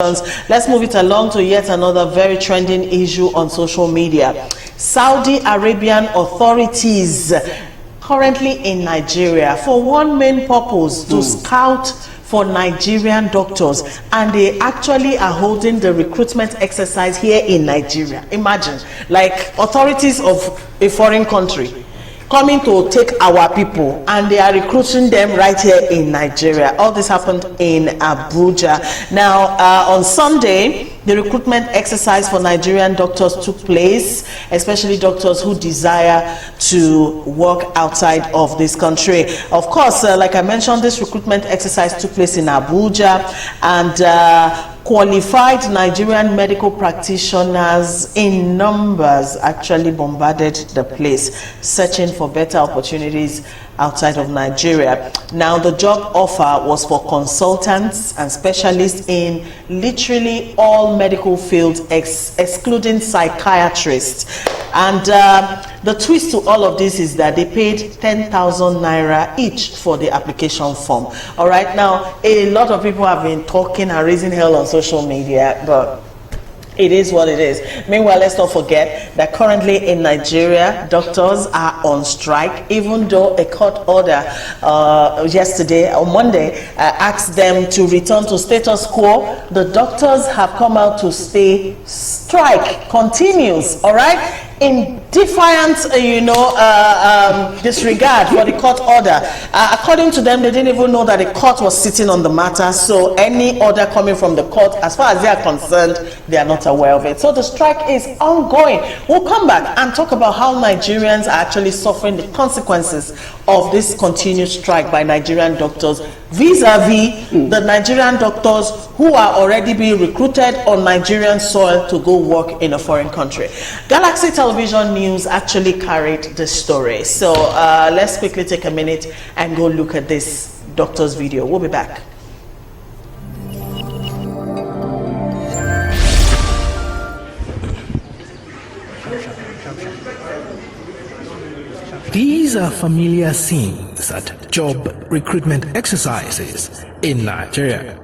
Let's move it along to yet another very trending issue on social media. Saudi Arabian authorities currently in Nigeria for one main purpose, to scout for Nigerian doctors, and they actually are holding the recruitment exercise here in Nigeria. Imagine, like authorities of a foreign country coming to take our people, and they are recruiting them right here in Nigeria. All this happened in Abuja. Now, on Sunday, the recruitment exercise for Nigerian doctors took place, especially doctors who desire to work outside of this country. Of course, like I mentioned, this recruitment exercise took place in Abuja, and qualified Nigerian medical practitioners in numbers actually bombarded the place, searching for better opportunities outside of Nigeria. Now, the job offer was for consultants and specialists in literally all medical fields, excluding psychiatrists. And the twist to all of this is that they paid 10,000 naira each for the application form. All right, now a lot of people have been talking and raising hell on social media, but it is what it is. Meanwhile, let's not forget that currently in Nigeria, doctors are on strike, even though a court order yesterday or Monday asked them to return to status quo. The doctors have come out to stay. Strike continues, all right, in defiant, disregard for the court order. According to them, they didn't even know that the court was sitting on the matter, so any order coming from the court, as far as they are concerned, they are not aware of it. So the strike is ongoing. We'll come back and talk about how Nigerians are actually suffering the consequences of this continued strike by Nigerian doctors vis-a-vis the Nigerian doctors who are already being recruited on Nigerian soil to go work in a foreign country. Galaxy Television News actually carried the story. So let's quickly take a minute and go look at this doctor's video. We'll be back. These are familiar scenes at job recruitment exercises in Nigeria.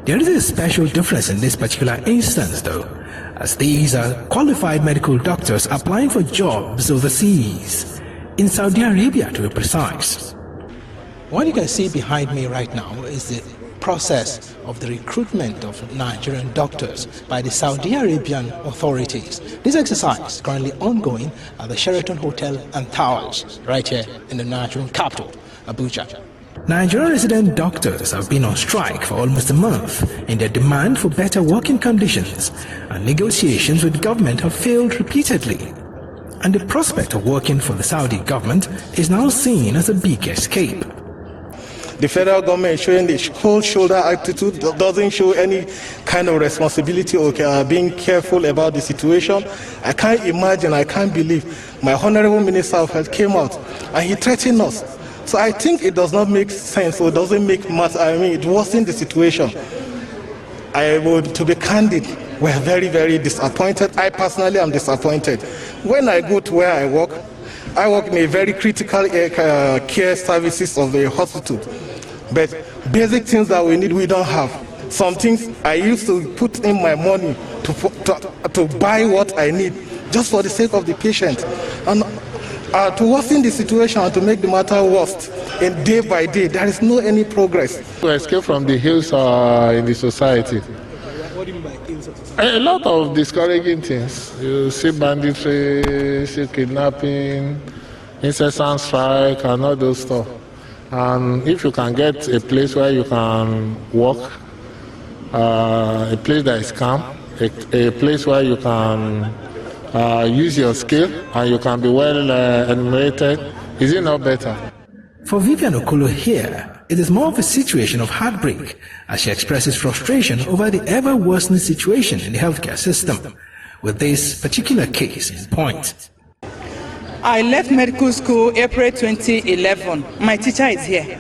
There is a special difference in this particular instance though, as these are qualified medical doctors applying for jobs overseas, in Saudi Arabia to be precise. What you can see behind me right now is the process of the recruitment of Nigerian doctors by the Saudi Arabian authorities. This exercise is currently ongoing at the Sheraton Hotel and Towers right here in the Nigerian capital, Abuja. Nigerian resident doctors have been on strike for almost a month in their demand for better working conditions, and negotiations with the government have failed repeatedly. And the prospect of working for the Saudi government is now seen as a big escape. The federal government is showing the cold shoulder attitude, doesn't show any kind of responsibility or being careful about the situation. I can't imagine, I can't believe my Honorable Minister of Health came out and he threatened us. So I think it does not make sense, or doesn't make matter. I mean, it wasn't the situation. To be candid, we're very, very disappointed. I personally am disappointed. When I go to where I work in a very critical care services of the hospital. But basic things that we need, we don't have. Some things I used to put in my money to buy what I need, just for the sake of the patient. And to worsen the situation and to make the matter worse, and day by day, there is no any progress. To escape from the hills in the society. What do you mean by hills of society? A lot of discouraging things. You see banditry, see kidnapping, incessant strike, and all those stuff. And if you can get a place where you can work, a place that is calm, a place where you can use your skill and you can be well enumerated, is it not better? For Vivian Okolo here, it is more of a situation of heartbreak as she expresses frustration over the ever-worsening situation in the healthcare system, with this particular case in point. I left medical school April 2011. My teacher is here.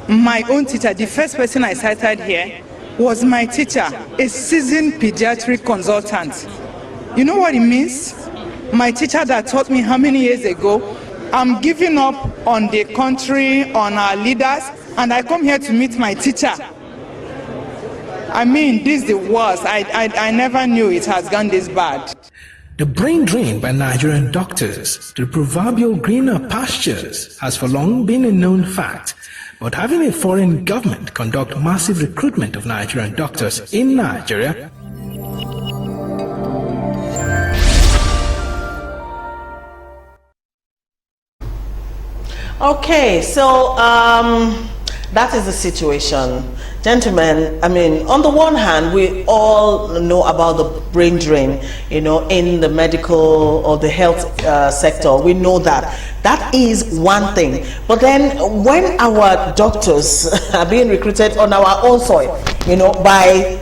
My own teacher, the first person I cited here, was my teacher, a seasoned pediatric consultant. You know what it means? My teacher that taught me how many years ago, I'm giving up on the country, on our leaders, and I come here to meet my teacher. I mean, this is the worst. I never knew it has gone this bad. The brain drain by Nigerian doctors to the proverbial greener pastures has for long been a known fact, but having a foreign government conduct massive recruitment of Nigerian doctors in Nigeria Okay, so that is the situation. Gentlemen, I mean, on the one hand, we all know about the brain drain, you know, in the medical or the health sector. We know that. That is one thing. But then when our doctors are being recruited on our own soil, you know, by,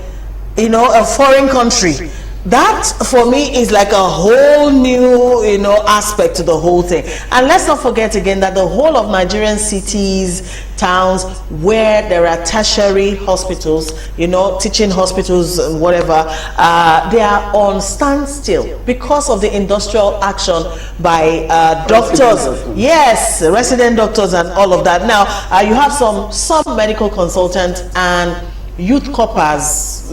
you know, a foreign country, that for me is like a whole new, you know, aspect to the whole thing. And let's not forget again that the whole of Nigerian cities, towns where there are tertiary hospitals, you know, teaching hospitals, whatever, they are on standstill because of the industrial action by doctors. Yes, resident doctors and all of that. Now you have some medical consultants and youth corpers,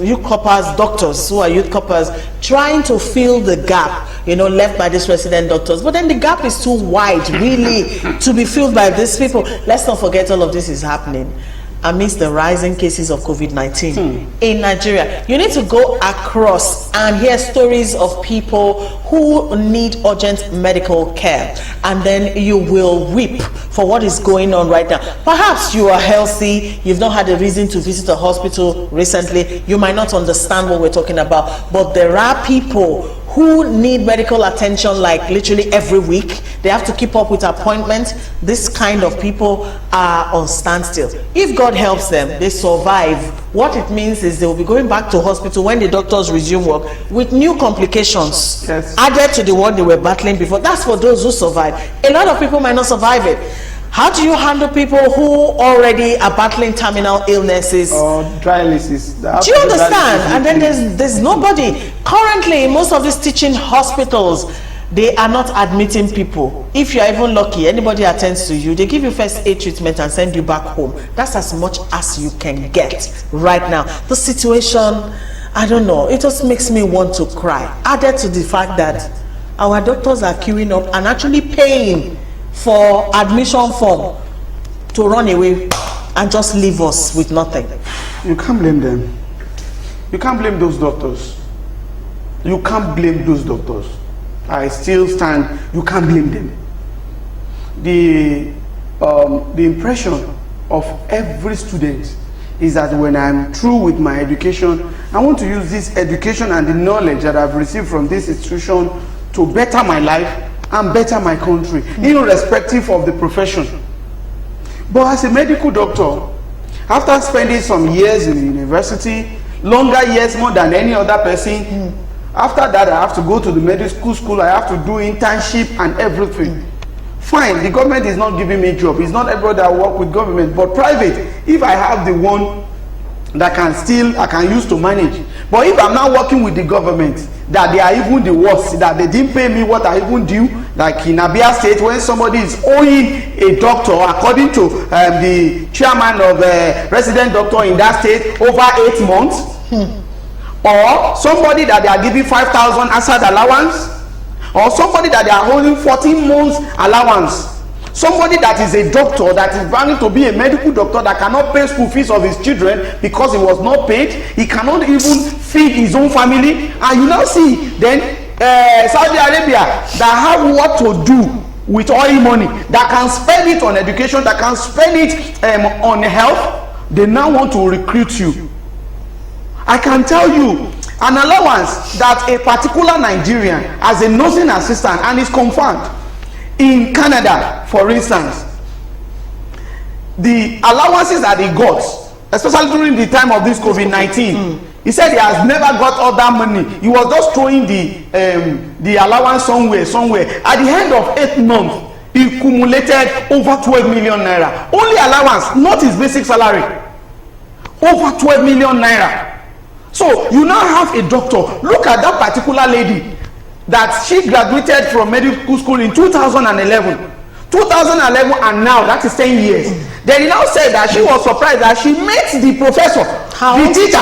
doctors who are youth corpers trying to fill the gap, you know, left by these resident doctors. But then the gap is too wide, really, to be filled by these people. Let's not forget all of this is happening amidst the rising cases of COVID-19 in Nigeria. You need to go across and hear stories of people who need urgent medical care, and then you will weep for what is going on right now. Perhaps you are healthy, you've not had a reason to visit a hospital recently, you might not understand what we're talking about, but there are people who need medical attention like literally every week. They have to keep up with appointments. This kind of people are on standstill. If God helps them, they survive. What it means is they will be going back to hospital when the doctors resume work with new complications added to the one they were battling before. That's for those who survive. A lot of people might not survive it. How do you handle people who already are battling terminal illnesses? Or dialysis. Do you understand? And then there's nobody. Currently, in most of these teaching hospitals, they are not admitting people. If you're even lucky, anybody attends to you, they give you first aid treatment and send you back home. That's as much as you can get right now. The situation, I don't know, it just makes me want to cry. Added to the fact that our doctors are queuing up and actually paying for admission form to run away and just leave us with nothing. You can't blame them. You can't blame those doctors. You can't blame those doctors. I still stand. You can't blame them. The impression of every student is that when I'm through with my education, I want to use this education and the knowledge that I've received from this institution to better my life and better my country, irrespective of the profession. But as a medical doctor, after spending some years in the university, longer years more than any other person, after that I have to go to the medical school, I have to do internship and everything. Fine, the government is not giving me job. It's not everybody that work with government, but private, if I have the one that I can use to manage. But if I'm not working with the government, that they are even the worst, that they didn't pay me what I even due, like in Abuja State, when somebody is owing a doctor, according to the chairman of the resident doctor in that state, over 8 months, or somebody that they are giving 5,000 aside allowance, or somebody that they are holding 14 months allowance. Somebody that is a doctor, that is planning to be a medical doctor, that cannot pay school fees of his children because he was not paid, he cannot even feed his own family. And you now see then Saudi Arabia that have what to do with oil money, that can spend it on education, that can spend it on health. They now want to recruit you. I can tell you an allowance that a particular Nigerian as a nursing assistant, and is confirmed in Canada, for instance, the allowances that he got, especially during the time of this COVID-19, he said he has never got all that money. He was just throwing the allowance somewhere. At the end of 8 months, he accumulated over 12 million naira. Only allowance, not his basic salary. Over 12 million naira. So you now have a doctor. Look at that particular lady that she graduated from medical school in 2011 and now that is 10 years. Then he now said that she was surprised that she met the professor, the teacher,